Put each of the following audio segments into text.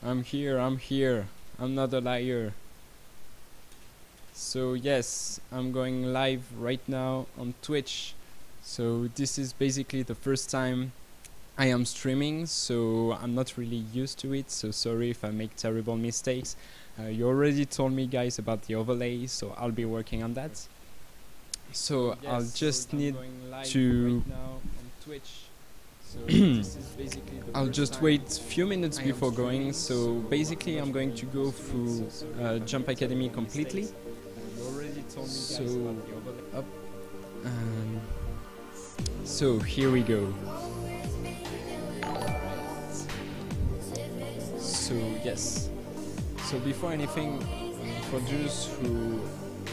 I'm here, I'm here. I'm not a liar. So yes, I'm going live right now on Twitch. So this is basically the first time I am streaming, so I'm not really used to it, so sorry if I make terrible mistakes. You already told me guys about the overlay, so I'll be working on that. So yes, I'll just need to I'll just wait a few minutes before going. So basically I'm going to go through Jump Academy completely. So up, so here we go. So yes, so before anything, for those who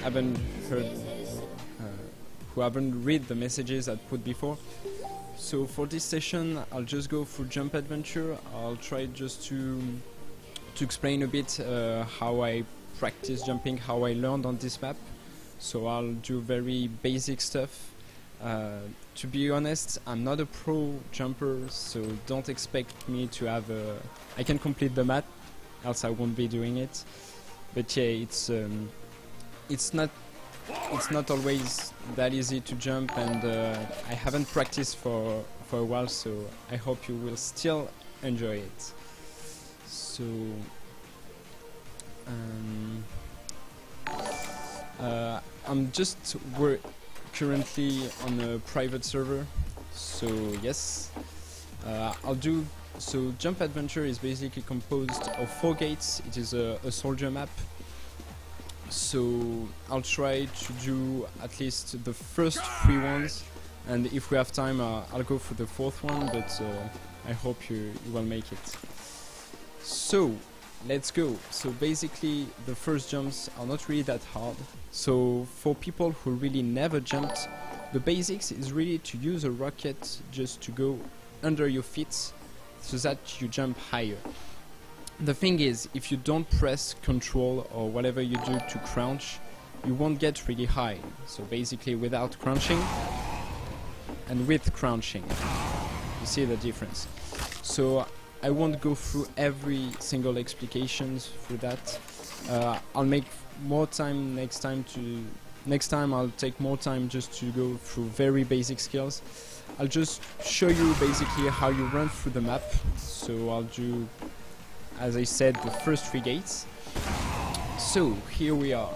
haven't heard, who haven't read the messages I put before, so for this session I'll just go through Jump Adventure. I'll try just to explain a bit how I practice jumping, how I learned on this map. So I'll do very basic stuff. To be honest, I'm not a pro jumper, so don't expect me to have a... I can complete the map, else I won't be doing it. But yeah, it's not always that easy to jump, and I haven't practiced for a while, so I hope you will still enjoy it. So I'm just currently on a private server, so yes, I'll do. So Jump Adventure is basically composed of 4 gates. It is a soldier map, so I'll try to do at least the first 3 ones, and if we have time I'll go for the 4th one, but I hope you will make it. So let's go. So basically the first jumps are not really that hard. So for people who really never jumped, the basics is really to use a rocket just to go under your feet so that you jump higher. The thing is, if you don't press control or whatever you do to crouch, you won't get really high. So basically without crouching and with crouching, you see the difference. So I won't go through every single explications for that. I'll make more time next time I'll take more time just to go through very basic skills. I'll just show you basically how you run through the map. So I'll do, as I said, the first 3 gates. So here we are.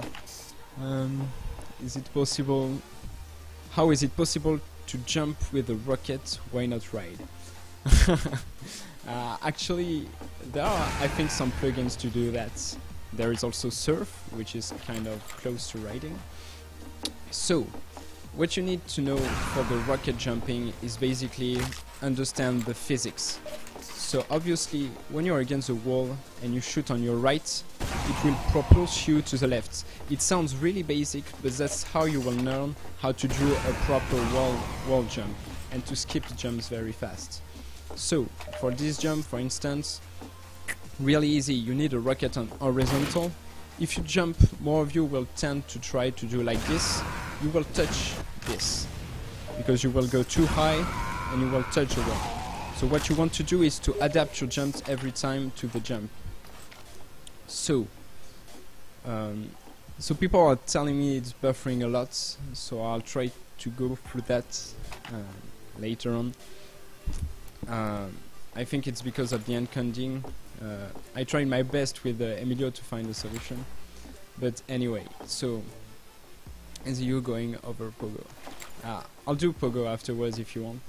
Is it possible? How is it possible to jump with a rocket? Why not ride? Actually, there are, I think, some plugins to do that. There is also Surf, which is kind of close to riding. So, what you need to know for the rocket jumping is basically understand the physics. So obviously, when you're against a wall and you shoot on your right, it will propulse you to the left. It sounds really basic, but that's how you will learn how to do a proper wall jump and to skip jumps very fast. So, for this jump, for instance, really easy, you need a rocket on horizontal. If you jump, more of you will tend to try to do like this. You will touch this, because you will go too high and you will touch the wall. So what you want to do is to adapt your jumps every time to the jump. So, so people are telling me it's buffering a lot, so I'll try to go through that later on. I think it's because of the encoding. I tried my best with Emilio to find a solution, but anyway, so is you going over Pogo? I'll do Pogo afterwards if you want.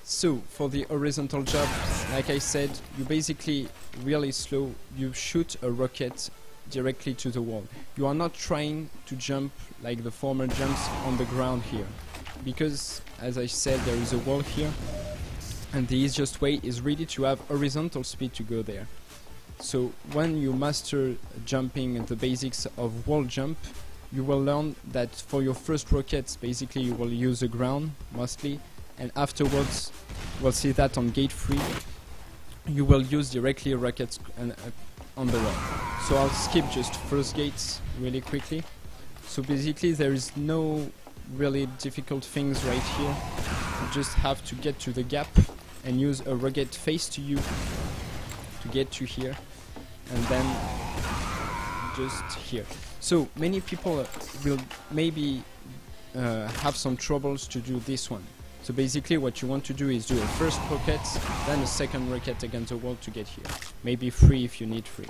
So for the horizontal jump, like I said, you basically really slow, you shoot a rocket directly to the wall. You are not trying to jump like the former jumps on the ground here, because as I said, there is a wall here, and the easiest way is really to have horizontal speed to go there. So when you master jumping the basics of wall jump, you will learn that for your first rockets, basically you will use the ground mostly, and afterwards, we'll see that on gate 3, you will use directly rockets on the wall. So I'll skip just first gates really quickly. So basically there is no really difficult things right here. You just have to get to the gap and use a rocket face to you to get to here. and then just here. So many people will maybe have some troubles to do this one. So basically what you want to do is do a first rocket, then a second rocket against the wall to get here. Maybe 3 if you need 3.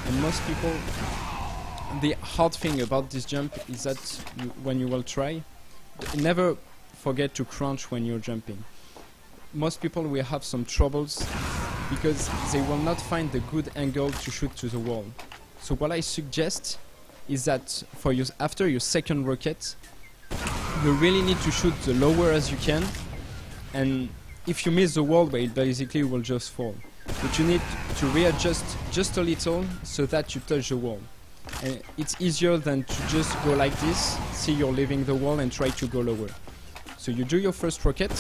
And most people, the hard thing about this jump is that when you will try, never forget to crouch when you're jumping. Most people will have some troubles because they will not find the good angle to shoot to the wall. So what I suggest is that for you, after your second rocket, you really need to shoot the lower as you can, and if you miss the wall, basically you will just fall. But you need to readjust just a little so that you touch the wall. And it's easier than to just go like this, see you're leaving the wall and try to go lower. So you do your first rocket,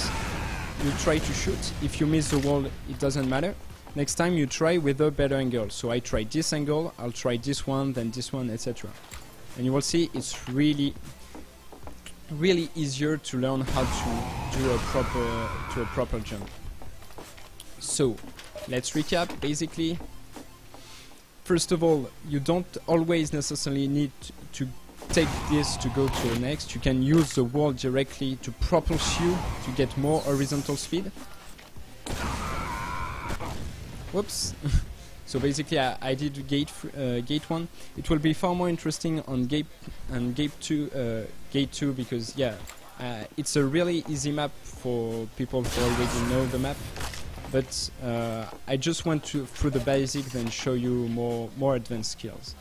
you try to shoot. If you miss the wall, it doesn't matter. Next time you try with a better angle. So I try this angle, I'll try this one, then this one, etc. And you will see it's really easier to learn how to do a proper jump. So let's recap. Basically, first of all, you don't always necessarily need to take this to go to the next. You can use the wall directly to propulse you to get more horizontal speed. Whoops. So basically I did gate 1. It will be far more interesting on gate 2 because yeah, it's a really easy map for people who already know the map. But I just went through the basic, then show you more advanced skills.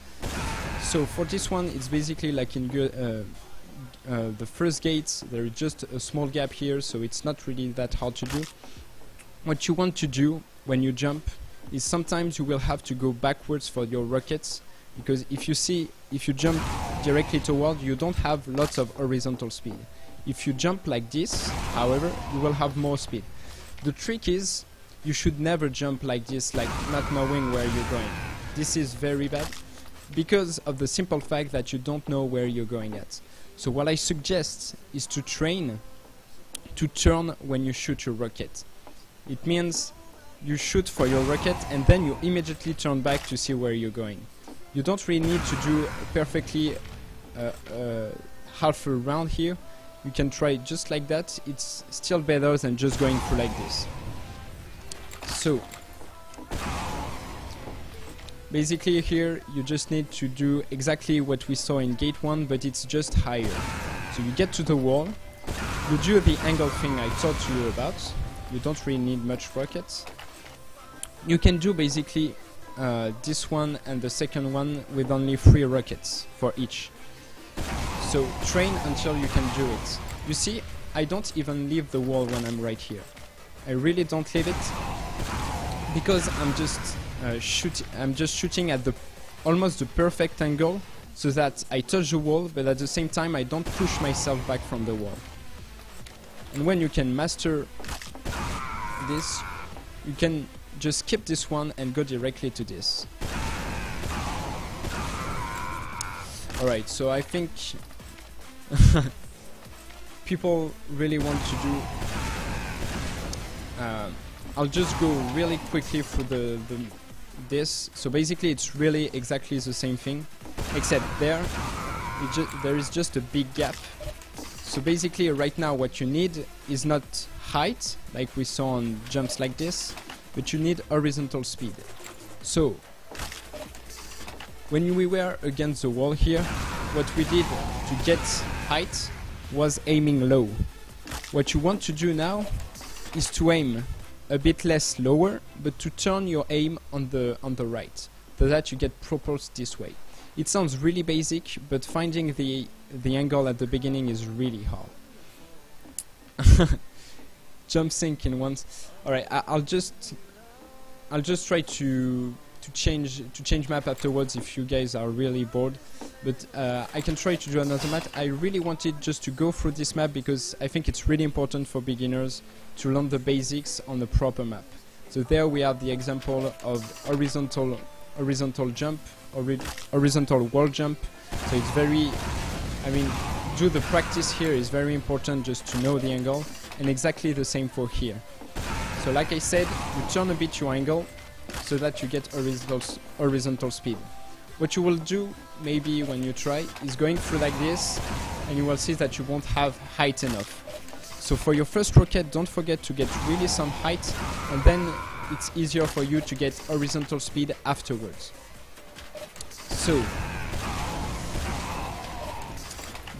So for this one, it's basically like in the first gate, there is just a small gap here, so it's not really that hard to do. What you want to do when you jump is sometimes you will have to go backwards for your rockets, because if you jump directly toward, you don't have lots of horizontal speed. If you jump like this, however, you will have more speed. The trick is you should never jump like this, like not knowing where you're going. This is very bad because of the simple fact that you don't know where you're going at. So what I suggest is to train to turn when you shoot your rocket. It means you shoot for your rocket and then you immediately turn back to see where you're going. You don't really need to do perfectly half a round here. You can try just like that. It's still better than just going through like this. So basically here you just need to do exactly what we saw in gate 1, but it's just higher. So you get to the wall, you do the angle thing I taught you about. You don't really need much rockets. You can do basically this one and the second one with only 3 rockets for each. So train until you can do it. You see, I don't even leave the wall when I'm right here. I really don't leave it because I'm just shooting at almost the perfect angle so that I touch the wall, but at the same time I don't push myself back from the wall. And when you can master this, you can just skip this one and go directly to this. Alright, so I think people really want to do... I'll just go really quickly through this. So basically it's really exactly the same thing, except there is just a big gap. So basically right now what you need is not height, like we saw on jumps like this, but you need horizontal speed. So when we were against the wall here, what we did to get height was aiming low. What you want to do now is to aim a bit less lower, but to turn your aim on the right, so that you get propulsed this way. It sounds really basic, but finding the angle at the beginning is really hard. Jump sync in once. All right, I'll just try to change map afterwards if you guys are really bored. But I can try to do another map. I really wanted just to go through this map because I think it's really important for beginners to learn the basics on the proper map. So there we have the example of horizontal jump, horizontal wall jump. So it's very, do the practice here is very important just to know the angle, and exactly the same for here. So like I said, you turn a bit your angle so that you get horizontal speed. What you will do, maybe when you try, is going through like this, and you will see that you won't have height enough. So for your first rocket, don't forget to get really some height, and then it's easier for you to get horizontal speed afterwards. So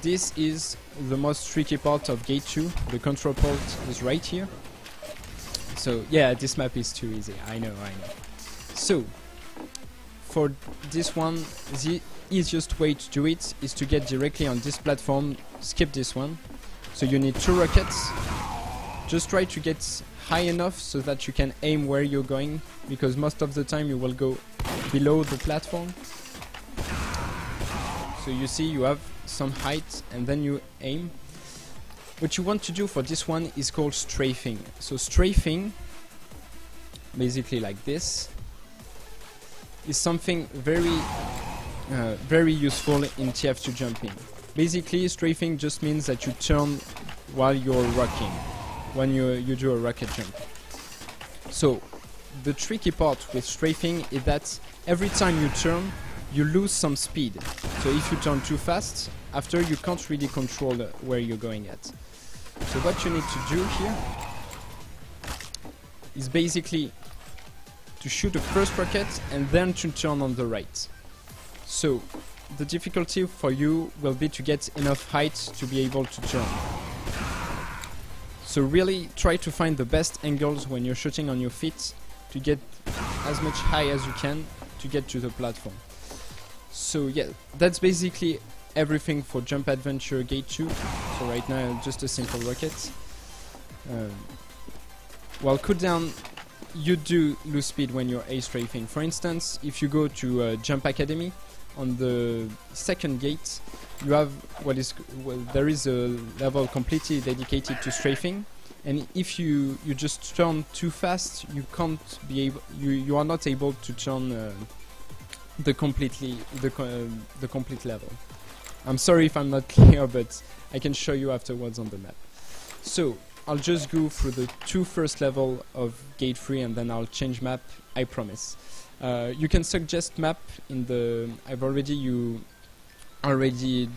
this is the most tricky part of gate 2. The control port is right here. So yeah, this map is too easy, I know. So for this one, the easiest way to do it is to get directly on this platform, skip this one. So you need 2 rockets. Just try to get high enough so that you can aim where you're going, because most of the time you will go below the platform. So you see you have some height and then you aim. What you want to do for this one is called strafing. So strafing, basically like this, is something very useful in TF2 jumping. Basically, strafing just means that you turn while you're rocking, when you do a rocket jump. So the tricky part with strafing is that every time you turn, you lose some speed. So if you turn too fast, after you can't really control where you're going at. So what you need to do here is basically to shoot the first rocket and then to turn on the right. So the difficulty for you will be to get enough height to be able to turn. So really try to find the best angles when you're shooting on your feet to get as much high as you can to get to the platform. So yeah, that's basically everything for Jump Adventure Gate 2. So right now just a simple rocket. While cooldown, you do lose speed when you're A-strafing. For instance, if you go to Jump Academy, on the second gate, you have there is a level completely dedicated to strafing, and if you just turn too fast, you can't be able, you are not able to turn the complete level. I'm sorry if I'm not clear, but I can show you afterwards on the map. So I'll just go through the 2 first level of gate 3 and then I'll change map, I promise. You can suggest map in the... you already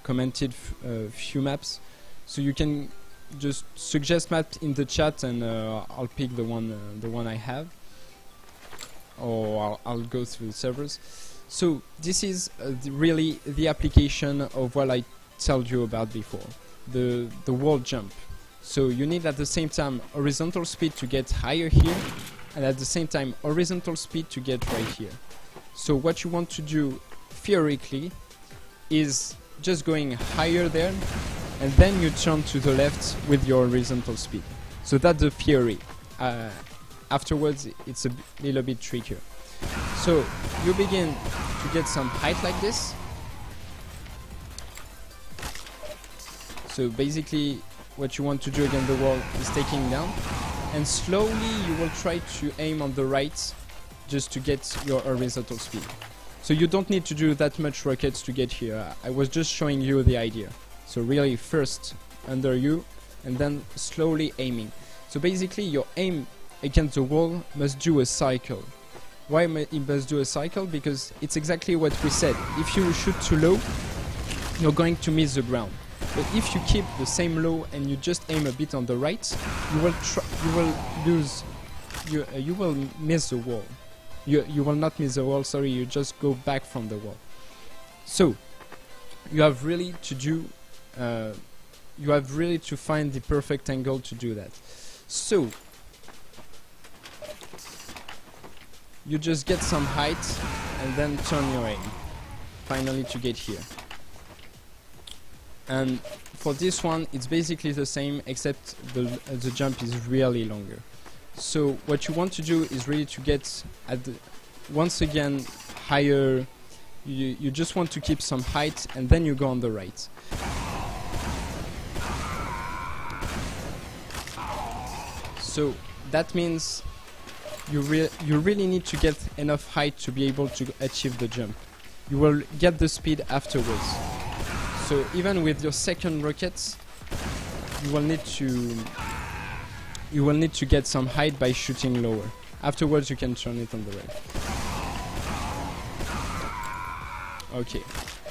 commented a few maps, so you can just suggest map in the chat and I'll pick the one I have, or I'll go through the servers. So this is really the application of what I told you about before, the wall jump. So you need at the same time horizontal speed to get higher here, and at the same time horizontal speed to get right here. So what you want to do theoretically is just going higher there, and then you turn to the left with your horizontal speed. So that's the theory. Afterwards it's a little bit trickier. So you begin to get some height like this. So basically what you want to do against the wall is taking down, and slowly you will try to aim on the right just to get your horizontal speed. So you don't need to do that much rockets to get here. I was just showing you the idea. So really first under you and then slowly aiming. So basically your aim against the wall must do a cycle. Why it must do a cycle? Because it's exactly what we said. If you shoot too low, you're going to miss the ground. But if you keep the same low and you just aim a bit on the right, you will miss the wall. You will not miss the wall, sorry, you just go back from the wall. So you have really to do to find the perfect angle to do that. So you just get some height and then turn your aim finally to get here. And for this one it's basically the same, except the jump is really longer. So what you want to do is really to get at once again higher. You just want to keep some height and then you go on the right. So that means you really need to get enough height to be able to achieve the jump. You will get the speed afterwards. So even with your second rockets, you will need to get some height by shooting lower. Afterwards you can turn it on the right. Okay,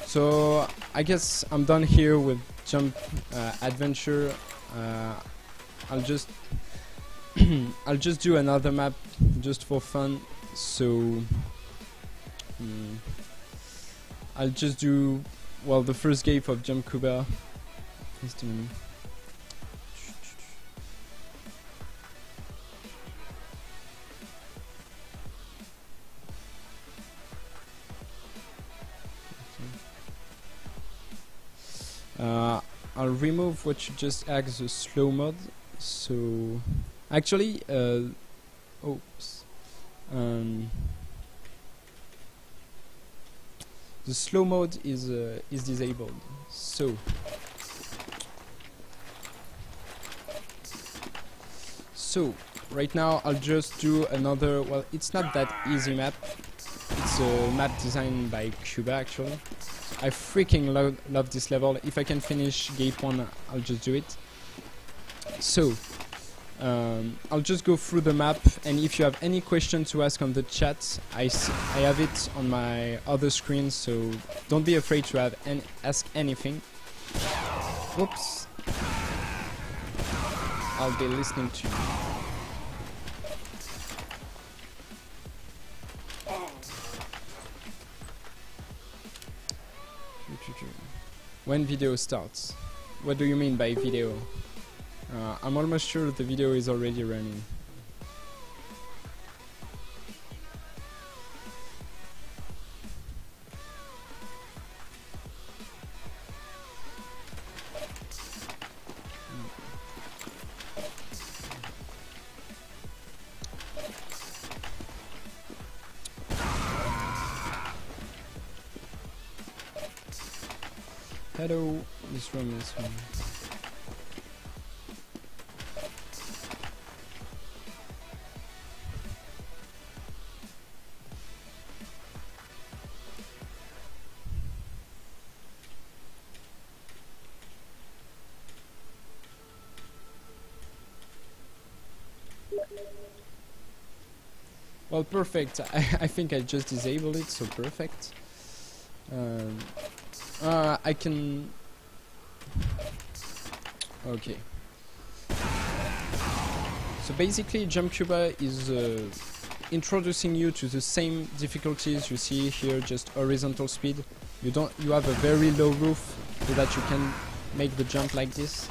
so I guess I'm done here with jump adventure. I'll just I'll just do another map just for fun. So I'll just do, well, the first game of Jump Cuba. I'll remove what you just asked, the slow mode. So actually, oops. The slow mode is disabled. So right now I'll just do another. Well, it's not that easy map. It's a map designed by Cuba actually. I freaking love this level. If I can finish gate 1, I'll just do it. So I'll just go through the map, and if you have any questions to ask on the chat, I have it on my other screen, so don't be afraid to ask anything. Whoops. I'll be listening to you. When video starts? What do you mean by video? I'm almost sure the video is already running. Hello, this room is fine. Well, perfect. I think I just disabled it, so perfect. I can... Okay. So basically Jump Cuba is introducing you to the same difficulties you see here, just horizontal speed. You have a very low roof so that you can make the jump like this.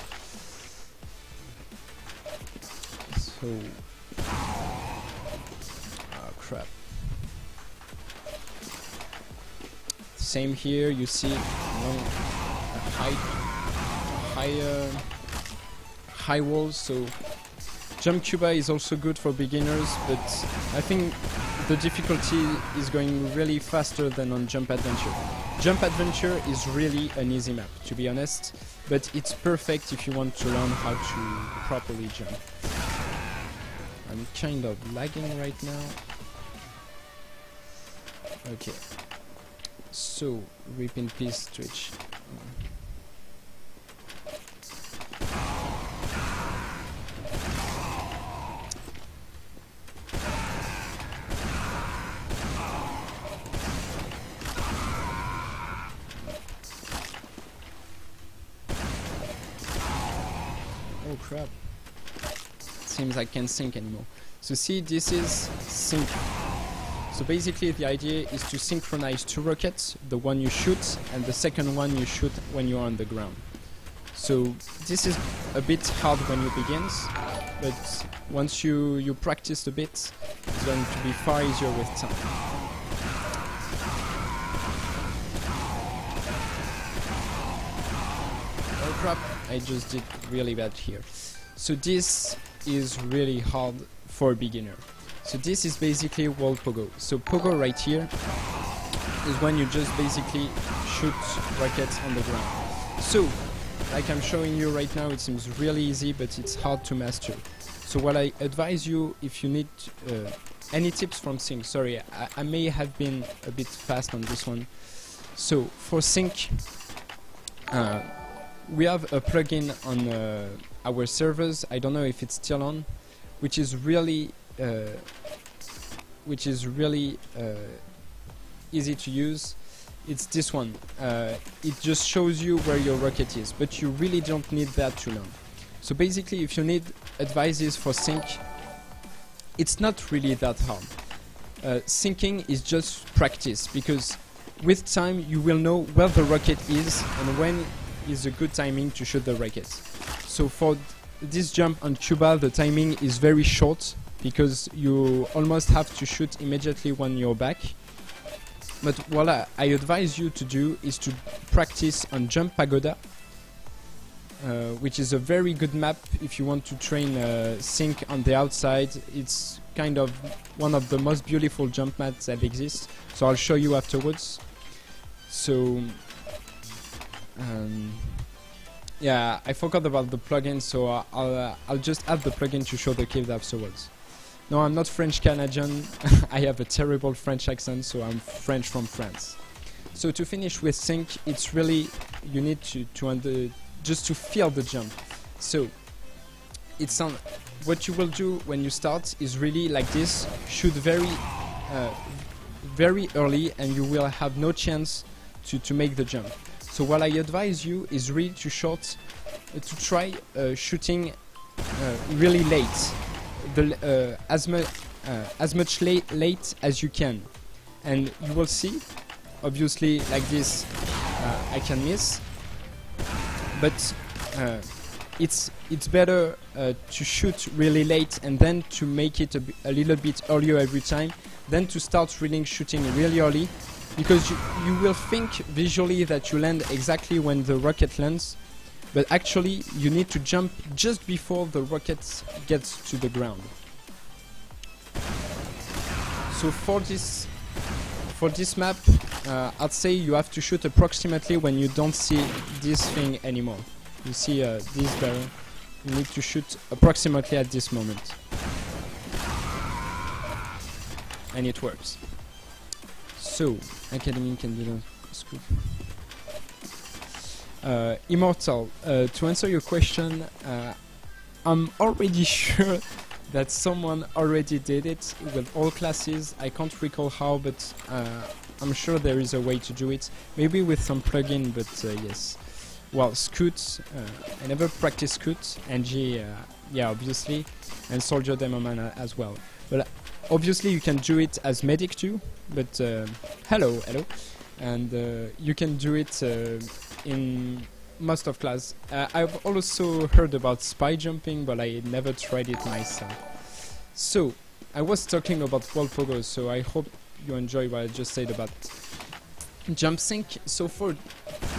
So... oh crap. Same here, you see high walls, so Jump Cuba is also good for beginners, but I think the difficulty is going really faster than on Jump Adventure. Jump Adventure is really an easy map, to be honest, but it's perfect if you want to learn how to properly jump. I'm kind of lagging right now. Okay. So, rip in peace, Twitch. Oh crap. Seems I can't sync anymore. So see, this is sync. So basically the idea is to synchronize two rockets, the one you shoot and the second one you shoot when you are on the ground. So this is a bit hard when you begin, but once you practice a bit, it's going to be far easier with time. Oh crap, I just did really bad here. So this is really hard for a beginner. So this is basically wall pogo. So pogo right here is when you just basically shoot rockets on the ground. So, like I'm showing you right now, it seems really easy, but it's hard to master. So what I advise you, if you need any tips from Sync, sorry, I may have been a bit fast on this one. So for Sync, we have a plugin on our servers, I don't know if it's still on, which is really which is really easy to use. It's this one. It just shows you where your rocket is, but you really don't need that to learn. So basically, if you need advices for sync, it's not really that hard. Syncing is just practice, because with time you will know where the rocket is and when is a good timing to shoot the rocket. So for this jump on Cuba, the timing is very short because you almost have to shoot immediately when you're back. But what I advise you to do is to practice on Jump Pagoda, which is a very good map if you want to train sync on the outside. It's kind of one of the most beautiful jump mats that exist, so I'll show you afterwards. So yeah, I forgot about the plugin, so I'll just add the plugin to show the cave afterwards. No, I'm not French Canadian. I have a terrible French accent, so I'm French from France. So to finish with sync, it's really, you need to just to feel the jump. So it's on what you will do when you start is really like this: shoot very early, and you will have no chance to make the jump. So what I advise you is really to try shooting really late, as much late as you can, and you will see, obviously, like this, I can miss, but it's better to shoot really late and then to make it a little bit earlier every time, than to start really shooting really early, because you will think visually that you land exactly when the rocket lands, but actually you need to jump just before the rocket gets to the ground. So for this map, I'd say you have to shoot approximately when you don't see this thing anymore. You see this barrel, you need to shoot approximately at this moment. And it works. So, Academy can do that. It's good. Immortal, to answer your question, I'm already sure that someone already did it with all classes. I can't recall how, but I'm sure there is a way to do it. Maybe with some plugin, but yes. Well, Scoot, I never practiced Scoot. NG, yeah, obviously, and Soldier Demo Man as well. But obviously you can do it as medic too, but hello, and you can do it in most of class. I've also heard about spy jumping, but I never tried it myself. So I was talking about wall pogo, so I hope you enjoy what I just said about jump sync. So for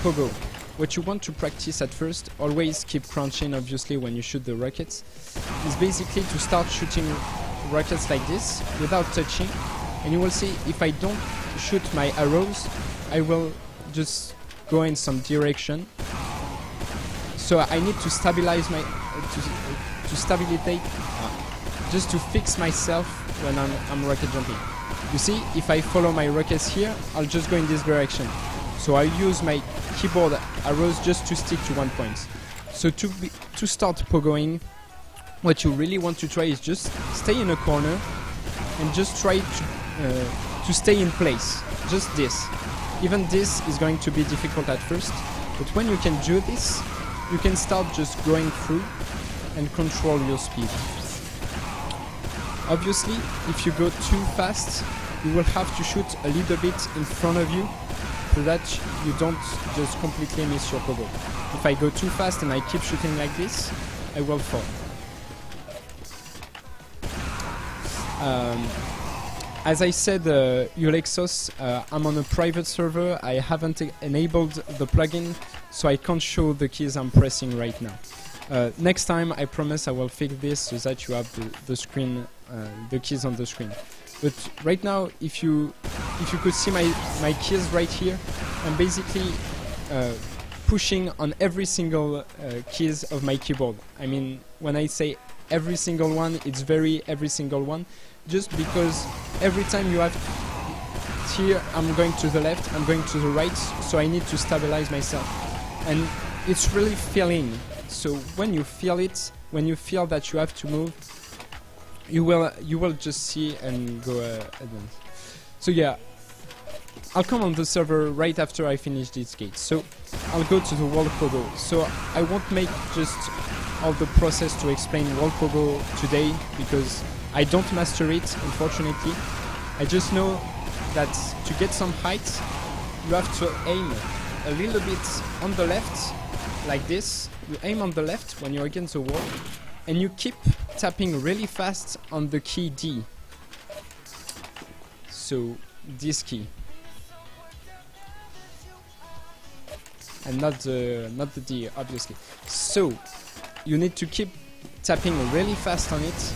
pogo, what you want to practice at first, always keep crouching obviously when you shoot the rockets, is basically to start shooting rockets like this without touching, and you will see if I don't shoot my arrows, I will just go in some direction. So I need to stabilize my just to fix myself when I'm rocket jumping. You see, if I follow my rockets here, I'll just go in this direction. So I use my keyboard arrows just to stick to one point. So to start pogoing, what you really want to try is just stay in a corner and just try to stay in place. Just this. Even this is going to be difficult at first, but when you can do this, you can start just going through and control your speed. Obviously, if you go too fast, you will have to shoot a little bit in front of you so that you don't just completely miss your pogo. If I go too fast and I keep shooting like this, I will fall. As I said, Ulexos, I'm on a private server. I haven't enabled the plugin, so I can't show the keys I'm pressing right now. Next time, I promise I will fix this so that you have the screen, the keys on the screen. But right now, if you could see my keys right here, I'm basically pushing on every single keys of my keyboard. I mean, when I say every single one, it's every single one, just because every time you have here, I'm going to the left, I'm going to the right, so I need to stabilize myself. And it's really feeling. So when you feel it, when you feel that you have to move, you will just see and go advance. So yeah, I'll come on the server right after I finish these gates. So I'll go to the wall pogo. So I won't make just all the process to explain wall pogo today because I don't master it, unfortunately. I just know that to get some height, you have to aim a little bit on the left, like this. You aim on the left when you're against the wall, and you keep tapping really fast on the key D. So this key, and not the D, obviously. So you need to keep tapping really fast on it,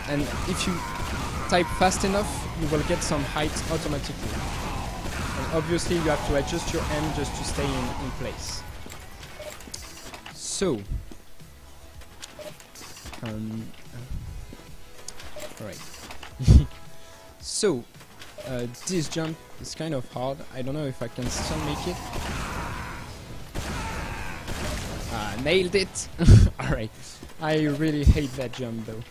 and if you type fast enough, you will get some height automatically. And obviously you have to adjust your aim just to stay in place. So alright. So this jump is kind of hard. I don't know if I can still make it. Nailed it. Alright. I really hate that jump though.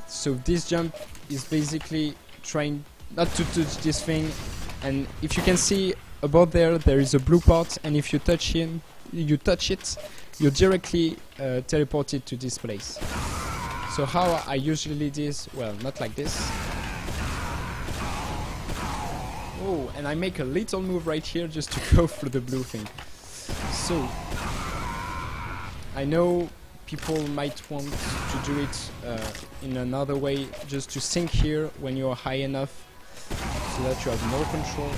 So this jump is basically trying not to touch this thing, and if you can see above there is a blue part, and if you touch it, you're directly teleported to this place. So how I usually do this? Well, not like this. Oh, and I make a little move right here just to go for the blue thing. So I know people might want to do it in another way, just to sink here when you're high enough so that you have more control.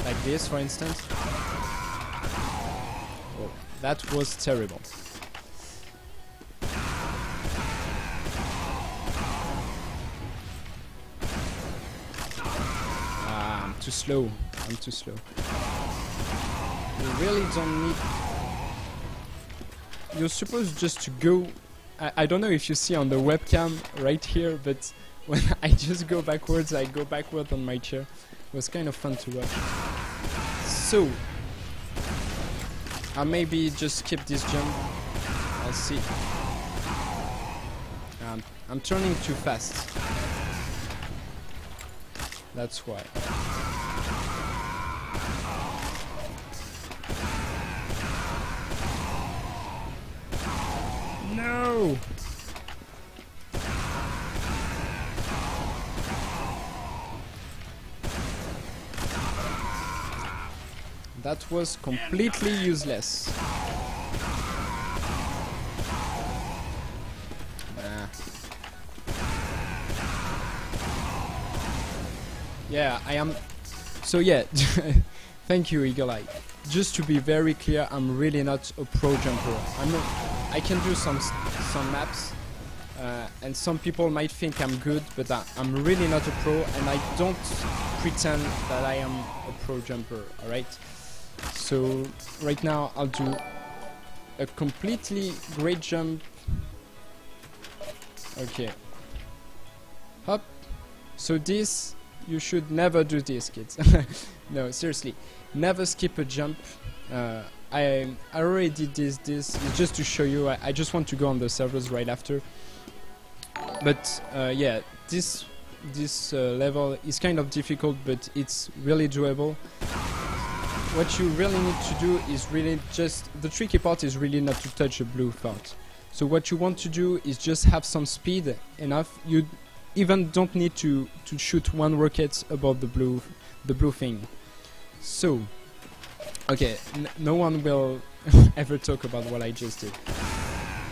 Like this, for instance. Oh, that was terrible. I'm too slow. I'm too slow. You really don't need... You're supposed just to go... I don't know if you see on the webcam right here, but when I just go backwards, I go backward on my chair. It was kind of fun to watch. So, I'll maybe just skip this jump. I'll see. I'm turning too fast. That's why. No! That was completely useless. Yeah, I am... So yeah, thank you, Eagle Eye. Just to be very clear, I'm really not a pro jumper. I can do some maps, and some people might think I'm good, but I'm really not a pro, and I don't pretend that I am a pro jumper, alright? So right now I'll do a completely great jump. Okay. Hop. So this, you should never do this, kids. No, seriously. Never skip a jump. I already did this it's just to show you. I just want to go on the servers right after. But yeah, this level is kind of difficult, but it's really doable. What you really need to do is really just... The tricky part is really not to touch the blue part. So what you want to do is just have some speed enough. You even don't need to shoot one rocket above the blue thing. So, okay, no one will ever talk about what I just did.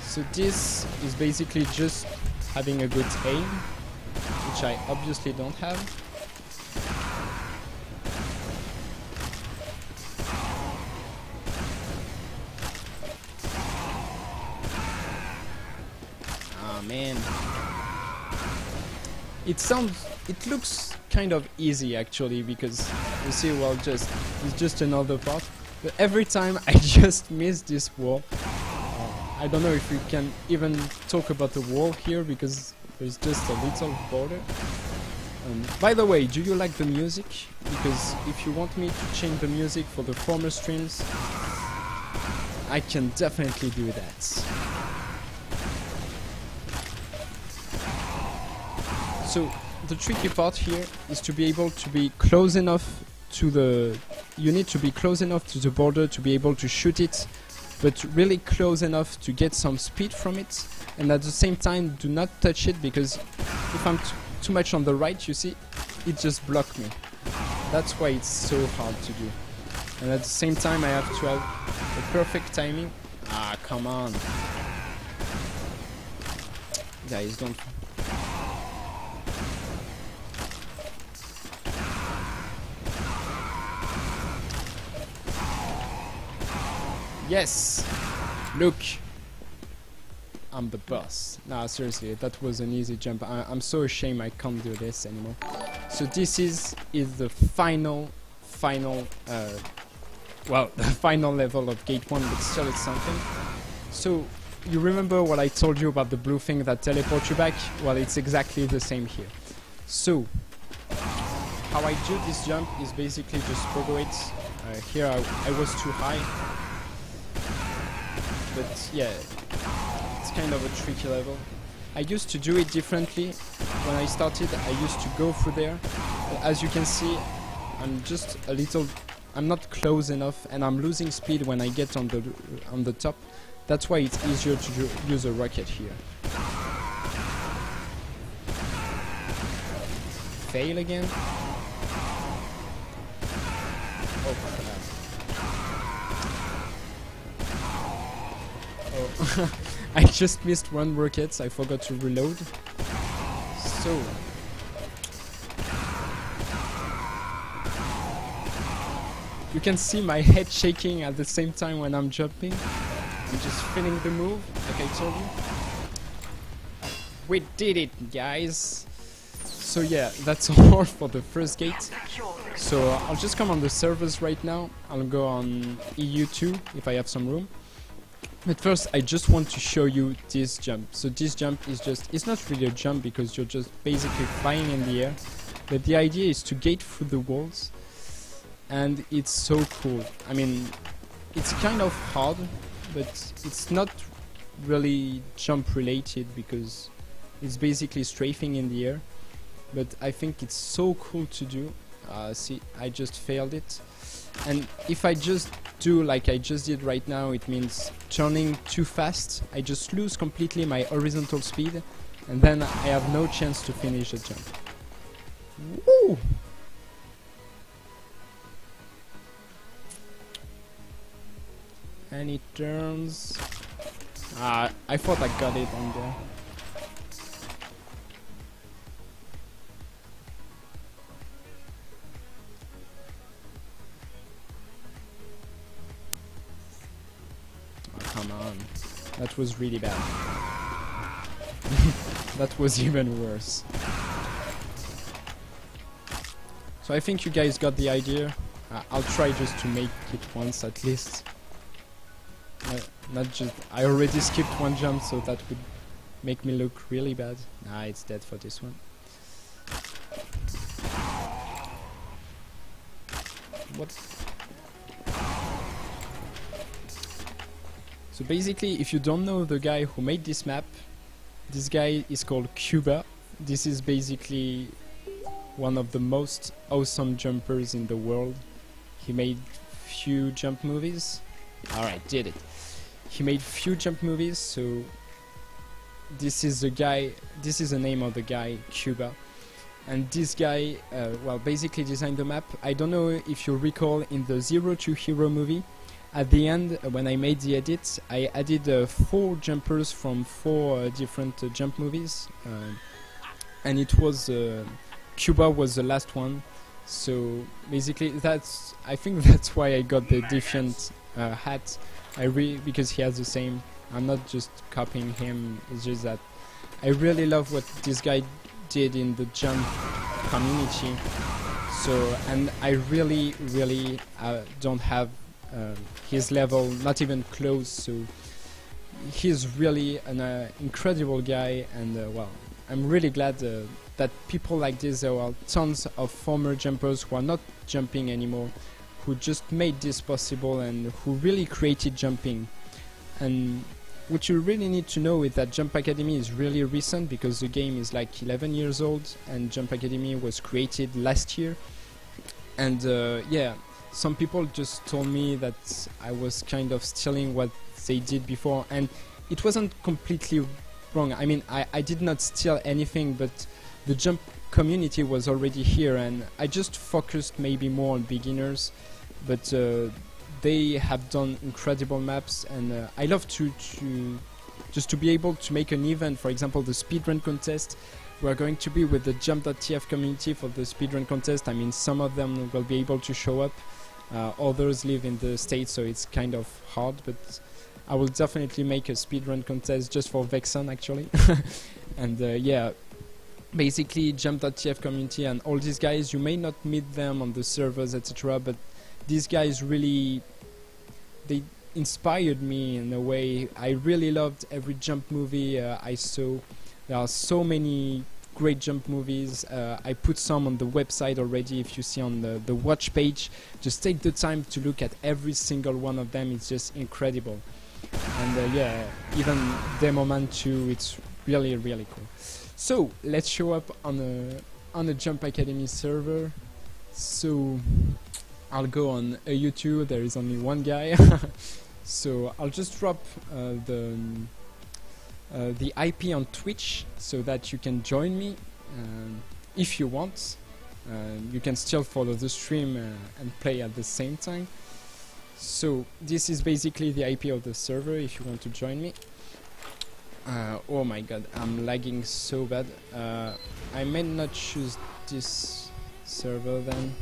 So this is basically just having a good aim, which I obviously don't have. Oh man. It looks kind of easy actually, because you see, well, it's just another part. But every time I just miss this wall. I don't know if we can even talk about the wall here, because there's just a little border. By the way, do you like the music? Because if you want me to change the music for the former streams, I can definitely do that. So the tricky part here is to be able to be close enough to the... You need to be close enough to the border to be able to shoot it, but really close enough to get some speed from it, and at the same time do not touch it, because if I'm too much on the right, you see, it just blocks me. That's why it's so hard to do. And at the same time I have to have the perfect timing. Ah, come on. Guys, don't... Yes! Look! I'm the boss. Nah, seriously, that was an easy jump. I'm so ashamed I can't do this anymore. So this is the final, well, the final level of Gate 1, but still it's something. So, you remember what I told you about the blue thing that teleports you back? Well, it's exactly the same here. So, how I do this jump is basically just pogo it. Here I was too high. But yeah, it's kind of a tricky level. I used to do it differently. When I started, I used to go through there. But as you can see, I'm just a little... I'm not close enough, and I'm losing speed when I get on the top. That's why it's easier to use a rocket here. Fail again. Oh crap. Oh, I just missed one rocket. I forgot to reload. So. You can see my head shaking at the same time when I'm jumping. I'm just feeling the move, like I told you. We did it, guys! So yeah, that's all for the first gate. So I'll just come on the servers right now. I'll go on EU2 if I have some room. But first, I just want to show you this jump. So this jump is just... It's not really a jump because you're just basically flying in the air. But the idea is to gate through the walls. And it's so cool. I mean, it's kind of hard, but it's not really jump related because it's basically strafing in the air. But I think it's so cool to do. See, I just failed it. And if I just do like I just did right now, it means turning too fast. I just lose completely my horizontal speed, and then I have no chance to finish the jump. Woo! And it turns... I thought I got it on there. Oh, come on. That was really bad. That was even worse. So I think you guys got the idea. I'll try just to make it once at least. Not just... I already skipped one jump, so that would make me look really bad. Nah, it's dead for this one. What? So basically, if you don't know the guy who made this map, this guy is called Cuba. This is basically one of the most awesome jumpers in the world. He made few jump movies. Alright, did it. He made few jump movies, so this is the guy, this is the name of the guy, Cuba. And this guy, well, basically designed the map. I don't know if you recall in the Zero to Hero movie, at the end, when I made the edit, I added 4 jumpers from 4 different jump movies. And it was, Cuba was the last one. So basically that's, I think that's why I got the Defiant hat. Because he has the same. I'm not just copying him, it's just that I really love what this guy did in the jump community. So, and I really don't have his level, not even close, so he's really an incredible guy, and well, I'm really glad that people like this, there are tons of former jumpers who are not jumping anymore, who just made this possible and who really created jumping. And what you really need to know is that Jump Academy is really recent, because the game is like 11 years old and Jump Academy was created last year. And yeah, some people just told me that I was kind of stealing what they did before, and it wasn't completely wrong. I mean, I did not steal anything, but the Jump community was already here, and I just focused maybe more on beginners, but they have done incredible maps, and I love to just to be able to make an event. For example, the speedrun contest. We're going to be with the Jump.tf community for the speedrun contest. I mean, some of them will be able to show up. Others live in the States, so it's kind of hard, but I will definitely make a speedrun contest just for Weap0wned, actually. And yeah, basically Jump.tf community and all these guys, you may not meet them on the servers, etc., but these guys really, they inspired me in a way. I really loved every Jump movie I saw. There are so many great Jump movies. I put some on the website already. If you see on the watch page, just take the time to look at every single one of them. It's just incredible. And yeah, even Weap0wned 2, it's really, really cool. So let's show up on a Jump Academy server. So I'll go on a YouTube. There is only one guy. So I'll just drop the IP on Twitch so that you can join me if you want. You can still follow the stream and play at the same time. So this is basically the IP of the server if you want to join me. Oh my god, I'm lagging so bad. I may not choose this server then.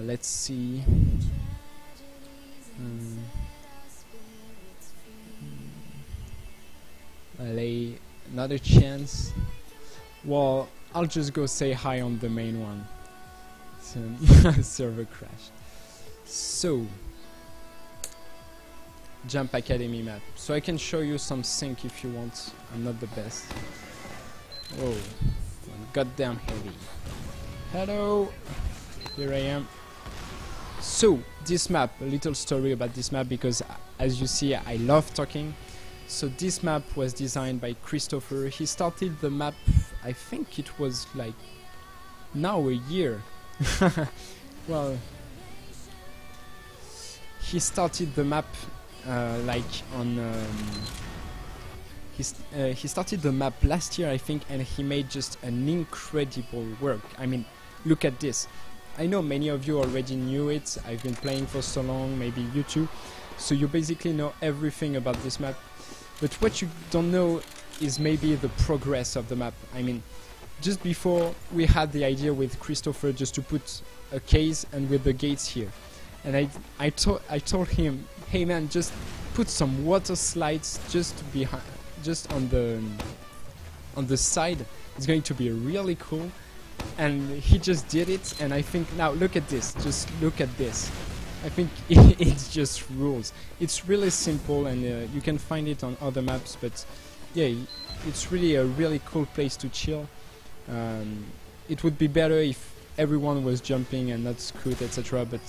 Let's see. Another chance. Well, I'll just go say hi on the main one. Server crash. So Jump Academy map. So I can show you some sync if you want. I'm not the best. Oh, goddamn heavy. Hello, here I am. So this map, a little story about this map, because as you see, I love talking. So this map was designed by Christopher. He started the map, I think it was like now a year. Well, he started the map like on he started the map last year, I think, and he made just an incredible work. I mean, look at this. I know many of you already knew it. I've been playing for so long, maybe you too. So you basically know everything about this map. But what you don't know is maybe the progress of the map. I mean, just before we had the idea with Christopher just to put a case and with the gates here. And I told him, hey man, just put some water slides just behind, just on the side. It's going to be really cool. And he just did it, and I think now look at this, just look at this. I think it just rules. It's really simple, and you can find it on other maps, but yeah, it's really a really cool place to chill. It would be better if everyone was jumping and not scoot, etc., but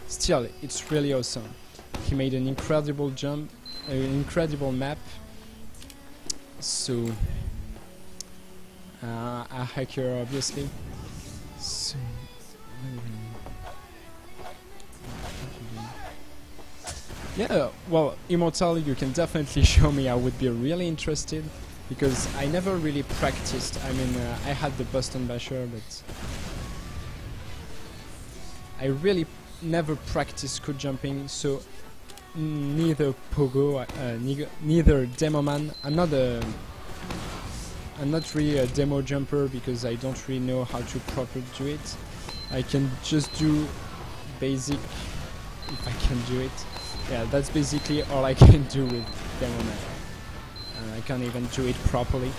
still, it's really awesome. He made an incredible jump, an incredible map. So a hacker, obviously. So yeah, well, Immortal, you can definitely show me. I would be really interested, because I never really practiced. I mean, I had the Boston Basher, but I really never practiced scoot jumping, so neither Pogo, neither Weap0wned. I'm not really a demo jumper, because I don't really know how to properly do it. I can just do basic, if I can do it. Yeah, that's basically all I can do with Weap0wned. I can't even do it properly.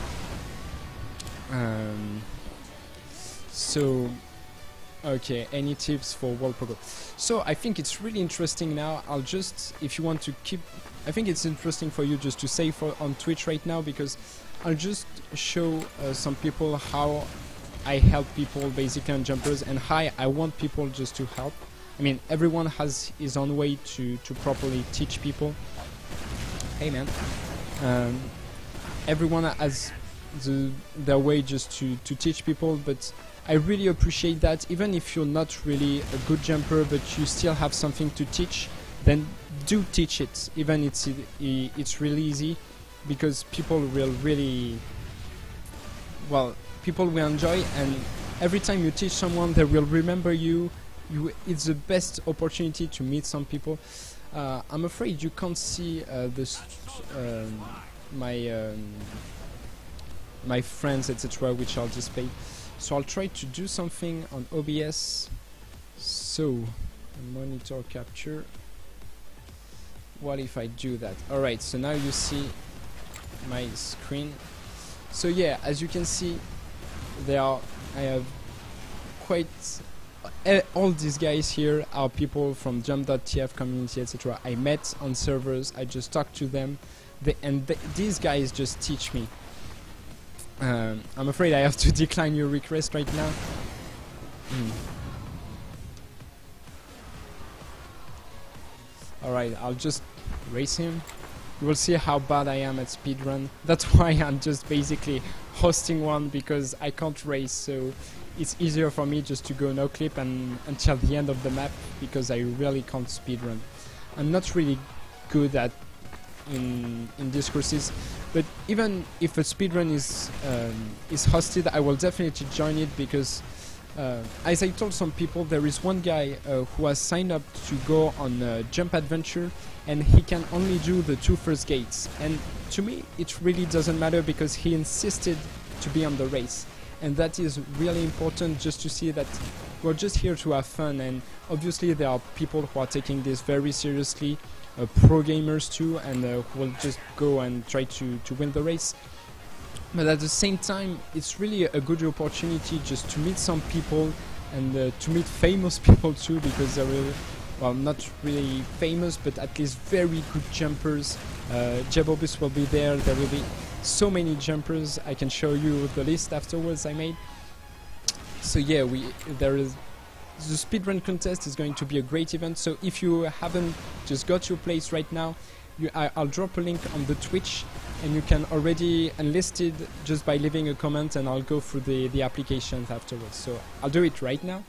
So, okay, any tips for World Pogo? So I think it's really interesting now. I'll just, if you want to keep, I think it's interesting for you just to say on Twitch right now, because I'll just show some people how I help people basically on jumpers, and how I want people just to help. I mean, everyone has his own way to properly teach people. Hey man. Everyone has their way just to teach people, but I really appreciate that. Even if you're not really a good jumper, but you still have something to teach, then do teach it. Even it's really easy, because people will really, well, people will enjoy, and every time you teach someone, they will remember you. It's the best opportunity to meet some people. I'm afraid you can't see my friends, etc., which I'll display. So I'll try to do something on OBS. So monitor capture. What if I do that? Alright, so now you see my screen. So yeah, as you can see, I have quite all these guys here are people from jump.tf community, etc. I met on servers, I just talked to them, these guys just teach me. I'm afraid I have to decline your request right now. Alright, I'll just race him. You will see how bad I am at speedrun. That's why I'm just basically hosting one, because I can't race, so it's easier for me just to go no clip and until the end of the map, because I really can't speedrun. I'm not really good at in these courses, but even if a speedrun is hosted, I will definitely join it, because as I told some people, there is one guy who has signed up to go on Jump Adventure, and he can only do the 2 first gates, and to me it really doesn't matter, because he insisted to be on the race, and that is really important, just to see that we're just here to have fun. And obviously there are people who are taking this very seriously, pro gamers too, and who will just go and try to win the race. But at the same time, it's really a good opportunity just to meet some people, and to meet famous people too, because they're really, well, not really famous, but at least very good jumpers. Jebobus will be there. There will be so many jumpers. I can show you the list afterwards I made. So yeah, the speedrun contest is going to be a great event. So if you haven't just got your place right now, I'll drop a link on the Twitch, and you can already enlist it just by leaving a comment, and I'll go through the applications afterwards. So I'll do it right now.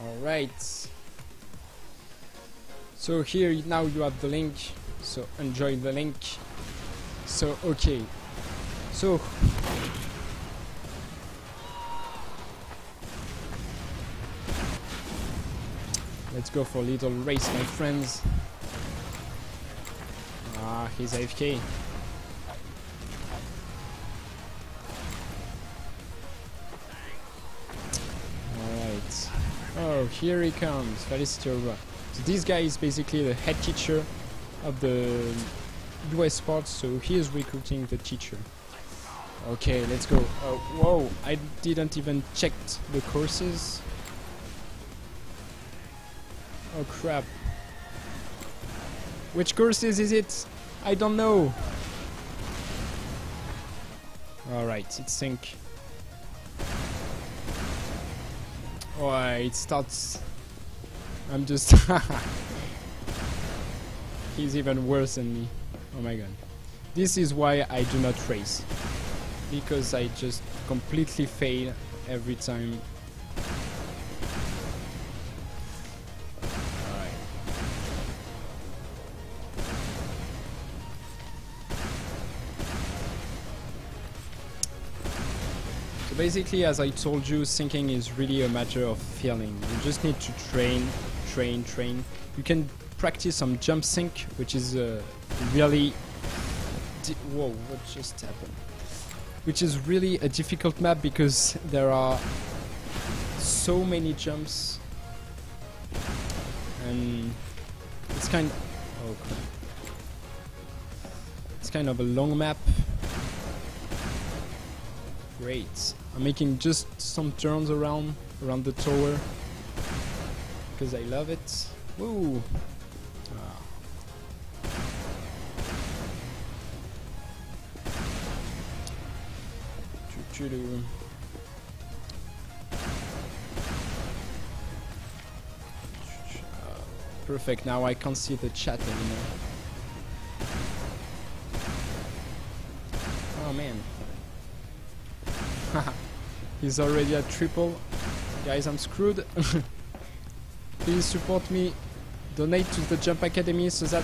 Alright. So here now you have the link, so enjoy the link. So okay, so let's go for a little race, my friends. Ah, he's AFK. Alright. Oh, here he comes, Felicity. So this guy is basically the head teacher of the US part, so he is recruiting the teacher. Okay, let's go. Oh, whoa, I didn't even check the courses. Oh crap. Which courses is it? I don't know. Alright, it's sync. Oh, it starts. I'm just. He's even worse than me. Oh my god. This is why I do not race. Because I just completely fail every time. Alright. So basically, as I told you, syncing is really a matter of feeling. You just need to train. You can practice some jump sync, which is really whoa, what just happened? Which is really a difficult map, because there are so many jumps, and it's kind of a long map. Great. I'm making just some turns around the tower, because I love it. Woo! Choo-choo-doo. Perfect, now I can't see the chat anymore. Oh man. He's already at triple. Guys, I'm screwed. Please support me. Donate to the Jump Academy so that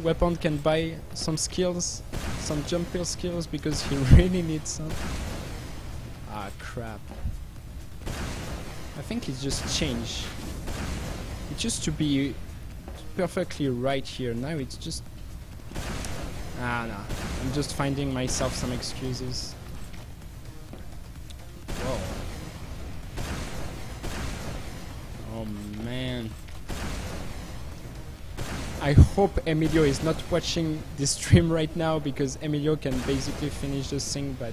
Weap0wned can buy some skills, some jump hill skills, because he really needs some. Ah, crap. I think it's just changed. It used to be perfectly right here. Now it's just... Ah, no. I'm just finding myself some excuses. Whoa. Oh, man. I hope Emilio is not watching this stream right now, because Emilio can basically finish this thing, but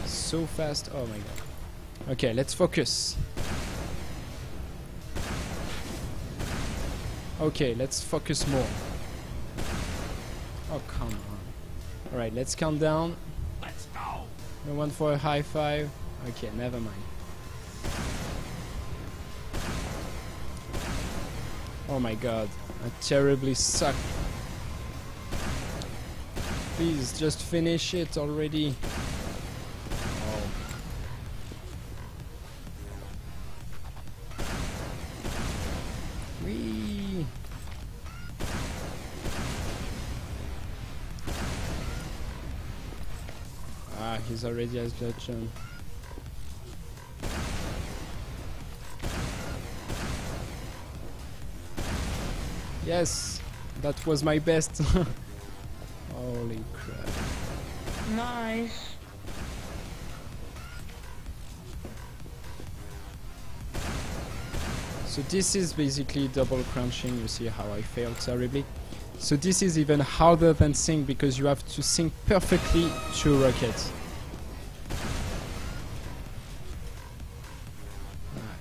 so fast. Oh my god. Okay, let's focus. Okay, let's focus more. Oh, come on. Alright, let's count down. Let's go. No one for a high five. Okay, never mind. Oh my god, I terribly suck. Please, just finish it already. Oh. Whee! Ah, he's already as judge. Yes, that was my best. Holy crap. Nice. So this is basically double crunching. You see how I failed terribly. So this is even harder than sync, because you have to sync perfectly two rockets.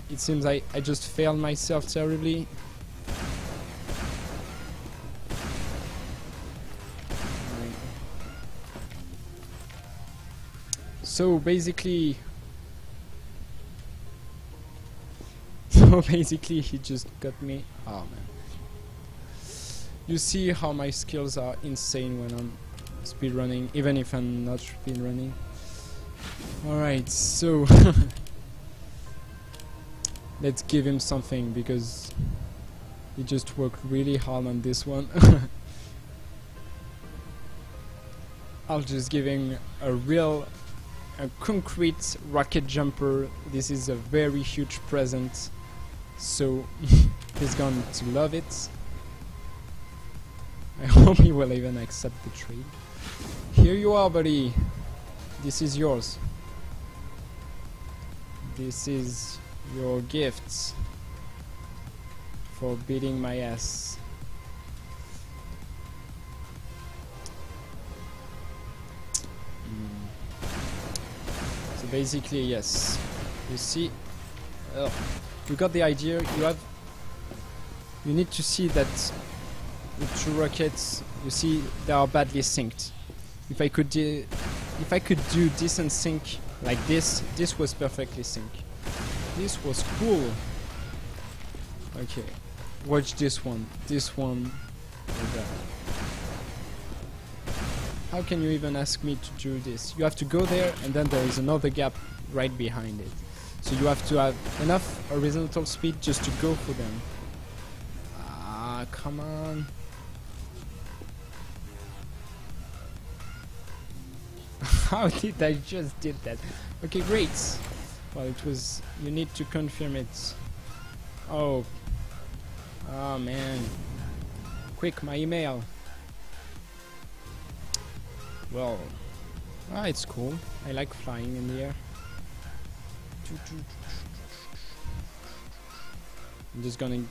It seems I just failed myself terribly. So basically, he just got me. Oh man. You see how my skills are insane when I'm speedrunning, even if I'm not speedrunning. Alright, so let's give him something, because he just worked really hard on this one. I'll just give him a concrete rocket jumper. This is a very huge present, so he's going to love it. I hope he will even accept the trade. Here you are, buddy. This is yours. This is your gift for beating my ass. So basically, yes. You see, you got the idea. You need to see that the two rockets, you see, they are badly synced. If I could do decent sync like this was perfectly synced. This was cool. Okay, watch this one. This one. Okay. How can you even ask me to do this? You have to go there, and then there is another gap right behind it. So you have to have enough horizontal speed just to go for them. Ah, come on. How did I just did that? Okay, great. Well, it was... You need to confirm it. Oh. Oh, man. Quick, my email. Well... Ah, it's cool. I like flying in the air. I'm just gonna...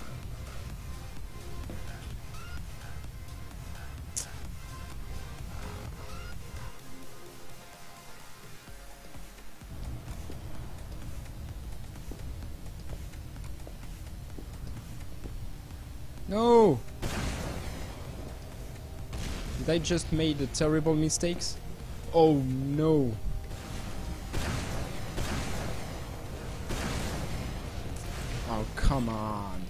No! Did I just made a terrible mistakes? Oh no! Oh, come on.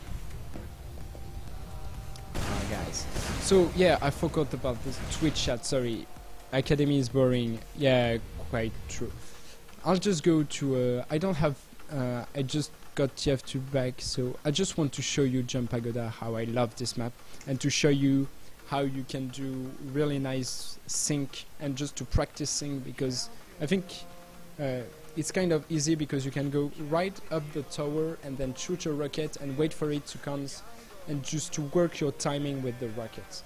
Guys. So, yeah, I forgot about this Twitch chat, sorry. Academy is boring. Yeah, quite true. I'll just go to... I don't have... I just got TF2 back, so I just want to show you Jump Pagoda, how I love this map, and to show you how you can do really nice sync, and just to practice sync, because I think it's kind of easy, because you can go right up the tower and then shoot a rocket and wait for it to come, and just to work your timing with the rocket.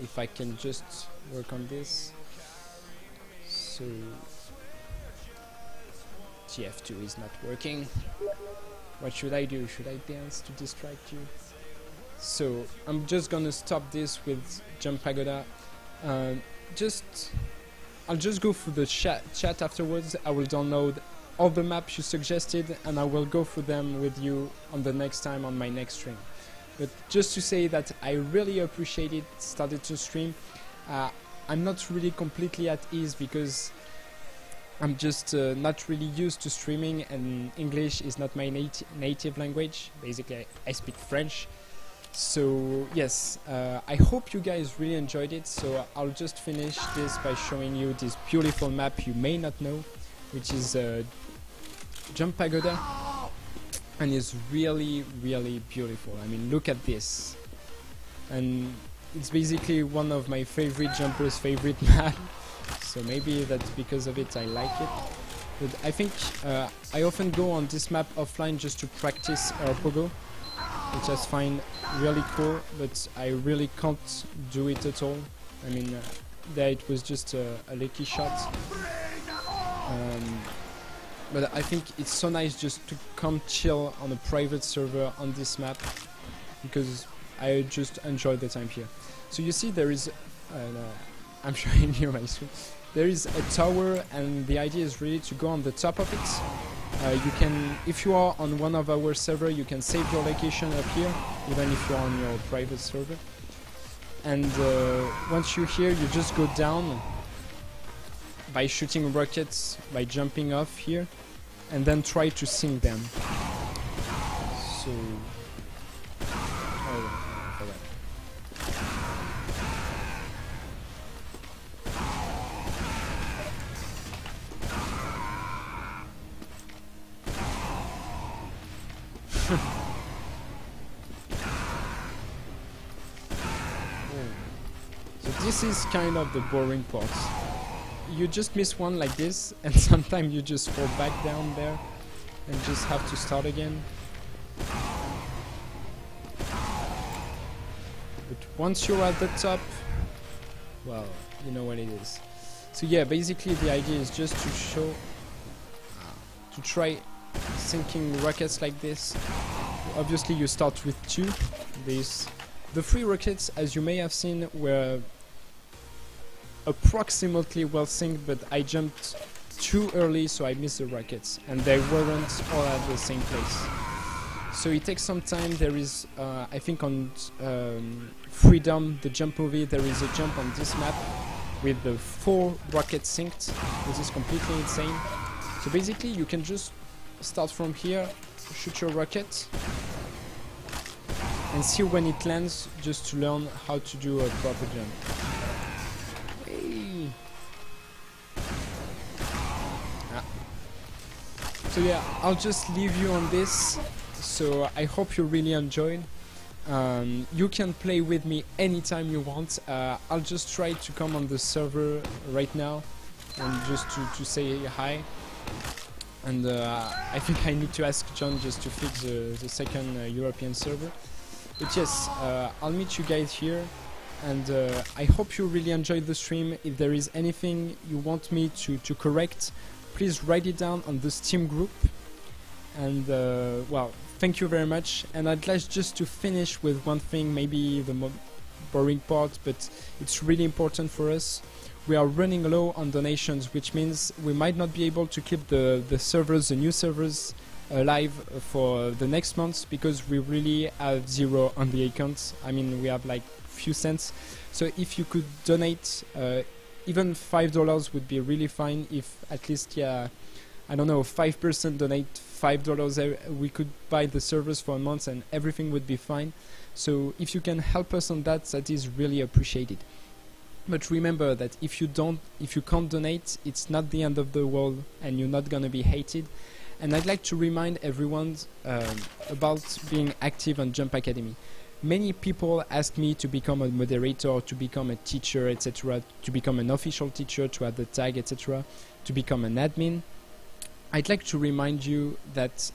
If I can just work on this. So TF2 is not working. What should I do? Should I dance to distract you? So I'm just gonna stop this with Jump Pagoda. I'll just go through the chat afterwards. I will download all the maps you suggested, and I will go through them with you on the next time on my next stream. But just to say that I really appreciate it, started to stream. I'm not really completely at ease, because I'm just not really used to streaming, and English is not my native language. Basically, I speak French. So yes, I hope you guys really enjoyed it. So I'll just finish this by showing you this beautiful map you may not know, which is Jump Pagoda, and it's really, really beautiful. I mean, look at this, and it's basically one of my favorite jumpers' favorite map. So maybe that's because of it I like it. But I think I often go on this map offline just to practice pogo, which I find really cool, but I really can't do it at all. I mean, there it was just a lucky shot. But I think it's so nice just to come chill on a private server on this map, because I just enjoy the time here. So you see there is, I'm showing you my screen. There is a tower, and the idea is really to go on the top of it. You can, if you are on one of our server, you can save your location up here, even if you're on your private server. And once you're here, you just go down by shooting rockets, by jumping off here, and then try to sink them. So, for that. So this is kind of the boring part. You just miss one like this, and sometimes you just fall back down there and just have to start again. But once you're at the top, well, you know what it is. So yeah, basically the idea is just to show, to try sinking rockets like this. Obviously you start with two. The 3 rockets, as you may have seen, were approximately well synced, but I jumped too early, so I missed the rockets, and they weren't all at the same place. So it takes some time. There is, I think on Freedom, the jump movie, there is a jump on this map with the 4 rockets synced, which is completely insane. So basically you can just start from here, shoot your rocket, and see when it lands, just to learn how to do a proper jump. Hey. So yeah, I'll just leave you on this. So I hope you really enjoyed. You can play with me anytime you want. I'll just try to come on the server right now and just to say hi. And I think I need to ask John just to fix the second European server. But yes, I'll meet you guys here, and I hope you really enjoyed the stream. If there is anything you want me to correct, please write it down on the Steam group. And well, thank you very much. And I'd like just to finish with one thing, maybe the more boring part, but it's really important for us. We are running low on donations, which means we might not be able to keep the servers, the new servers, alive for the next months, because we really have 0 on the account. I mean, we have like few cents. So if you could donate, even $5 would be really fine. If at least, yeah, I don't know, 5% donate $5. We could buy the servers for a month and everything would be fine. So if you can help us on that, that is really appreciated. But remember that if you can't donate, it's not the end of the world and you're not gonna be hated. And I'd like to remind everyone about being active on Jump Academy. Many people ask me to become a moderator, to become a teacher, etc., to become an official teacher, to add the tag, etc., to become an admin. I'd like to remind you that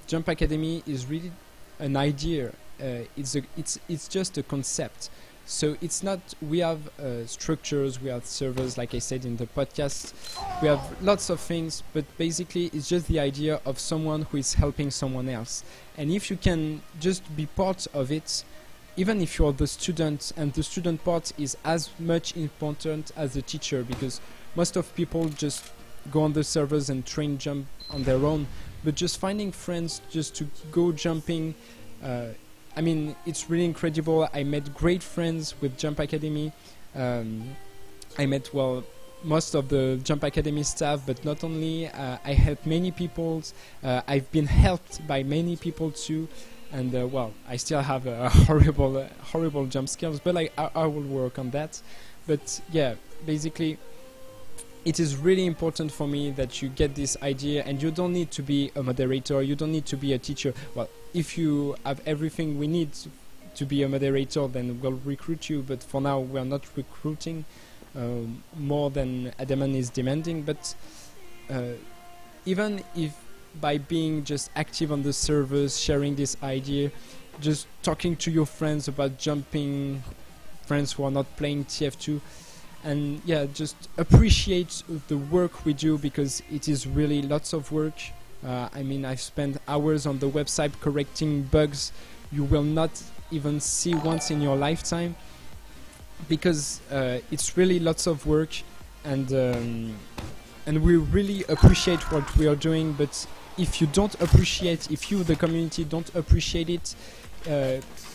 Jump Academy is really an idea. It's just a concept. So it's not, we have structures, we have servers, like I said in the podcast, we have lots of things, but basically it's just the idea of someone who is helping someone else. And if you can just be part of it, even if you're the student, and the student part is as much important as the teacher, because most of people just go on the servers and train jump on their own, but just finding friends just to go jumping, I mean, it's really incredible. I met great friends with Jump Academy. I met, well, most of the Jump Academy staff, but not only. I helped many people. I've been helped by many people too. And well, I still have horrible jump skills, but I will work on that. But yeah, basically, it is really important for me that you get this idea, and you don't need to be a moderator, you don't need to be a teacher. Well, if you have everything we need to be a moderator, then we'll recruit you, but for now we're not recruiting more than Adaman is demanding. But even if by being just active on the servers, sharing this idea, just talking to your friends about jumping, friends who are not playing TF2, and yeah, just appreciate the work we do, because it is really lots of work. I mean, I've spent hours on the website correcting bugs you will not even see once in your lifetime, because it's really lots of work, and we really appreciate what we are doing. But if you don't appreciate, if you, the community, don't appreciate it,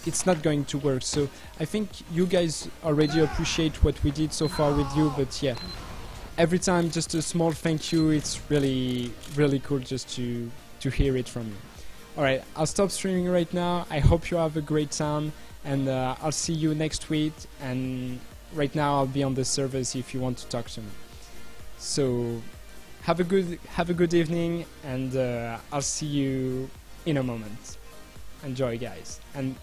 it's not going to work. So I think you guys already appreciate what we did so far with you, but yeah, every time just a small thank you. It's really cool just to hear it from you. Alright, I'll stop streaming right now. I hope you have a great time, and I'll see you next week. And right now I'll be on the servers if you want to talk to me. So have a good evening, and I'll see you in a moment. Enjoy, guys, and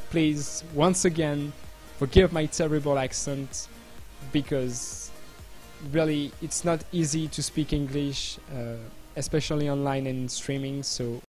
please, once again, forgive my terrible accent, because really it's not easy to speak English, especially online and streaming. So